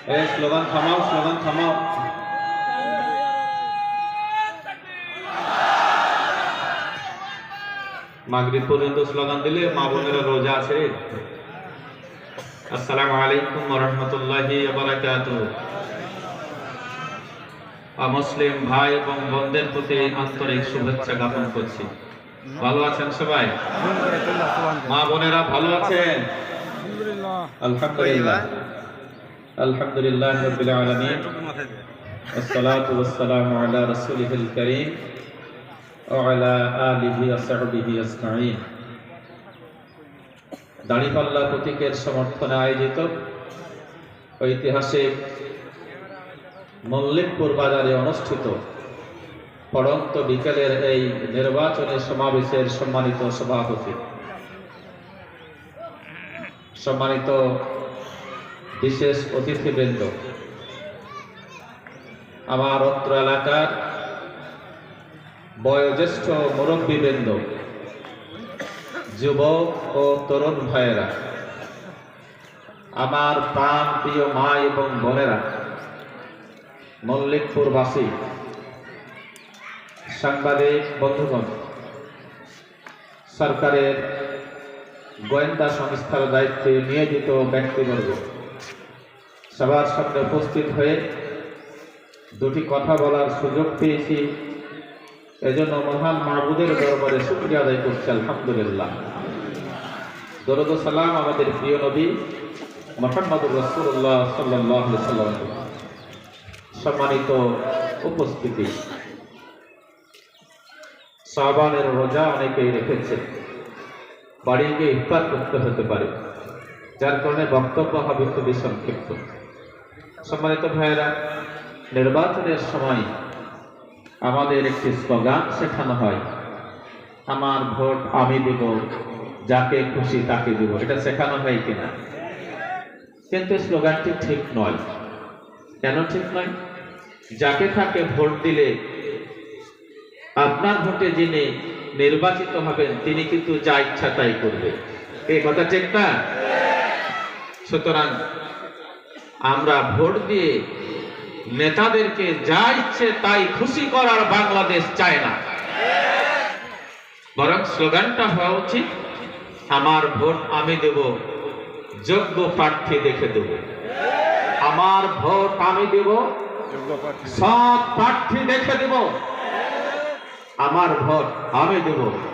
Slogan থামাও, slogan থামাও। মাগরিব পর্যন্ত স্লোগান দিলে মা বোনেরা রোজা আছে। আসসালামু আলাইকুম ওয়া রাহমাতুল্লাহি ওয়া বারাকাতুহু। মুসলিম ভাই এবং বোনদের প্রতি আন্তরিক শুভেচ্ছা জ্ঞাপন করছি। ভালো আছেন সবাই? মা বোনেরা ভালো আছেন? আলহামদুলিল্লাহ, আলহামদুলিল্লাহ রাব্বিল আলামিন। আসসালাতু ওয়াসসালামু আলা রাসূলিল কারীম ওয়া আলা আলিহি ওয়া সাহবিহি আজমাইন। দাড়িপাল্লা প্রতীকের সমর্থনে আয়োজিত ঐতিহাসিক মল্লিকপুর বাজারে অনুষ্ঠিত পড়ন্ত বিকেলের এই নির্বাচনী সমাবেশের সম্মানিত সভাপতি, সম্মানিত বিশেষ অতিথিবৃন্দ, আমার অত্র এলাকার বয়োজ্যেষ্ঠ মুরব্বীবৃন্দ, যুবক ও তরুণ ভাইয়েরা, আমার প্রাণ প্রিয় মা এবং বোনেরা, মল্লিকপুরবাসী, সাংবাদিক বন্ধুগণ, সরকারের গোয়েন্দা সংস্থার দায়িত্বে নিয়োজিত ব্যক্তিবর্গ, সবার সামনে উপস্থিত হয়ে দুটি কথা বলার সুযোগ পেয়েছি, এজন্য মহান মাহবুদের দরবারে শুকরিয়া আদায় করছি। আলহামদুলিল্লাহ। দরুদ ও সালাম আমাদের প্রিয় নবী মুহাম্মদুর রাসূলুল্লাহ সাল্লাল্লাহু আলাইহি ওয়াসাল্লাম। সম্মানিত উপস্থিতি, শাবানের রোজা অনেকেই রেখেছে, বাড়ি গিয়ে ইফতার করতে হতে পারে, যার কারণে বক্তব্য হবে খুবই সংক্ষিপ্ত। সম্মানিত ভাইয়েরা, নির্বাচনের সময় আমাদের একটি স্লোগান শেখানো হয়, আমার ভোট আমি দেব, যাকে খুশি তাকে দেব। এটা শেখানো হয় কিনা? কিন্তু স্লোগানটি ঠিক নয়। কেন ঠিক নয়? যাকে তাকে ভোট দিলে আপনার ভোটে যিনি নির্বাচিত হবেন তিনি কিন্তু যা ইচ্ছা তাই করবে। এই কথা ঠিক না? সুতরাং আমরা ভোট দিয়ে নেতাদেরকে যা ইচ্ছে তাই খুশি করার বাংলাদেশ চায় না, বরং স্লোগানটা হওয়া উচিত, আমার ভোট আমি দেব, যোগ্য প্রার্থী দেখে দেব। আমার ভোট আমি দেব, সৎ প্রার্থী দেখে দেব। আমার ভোট আমি দেব,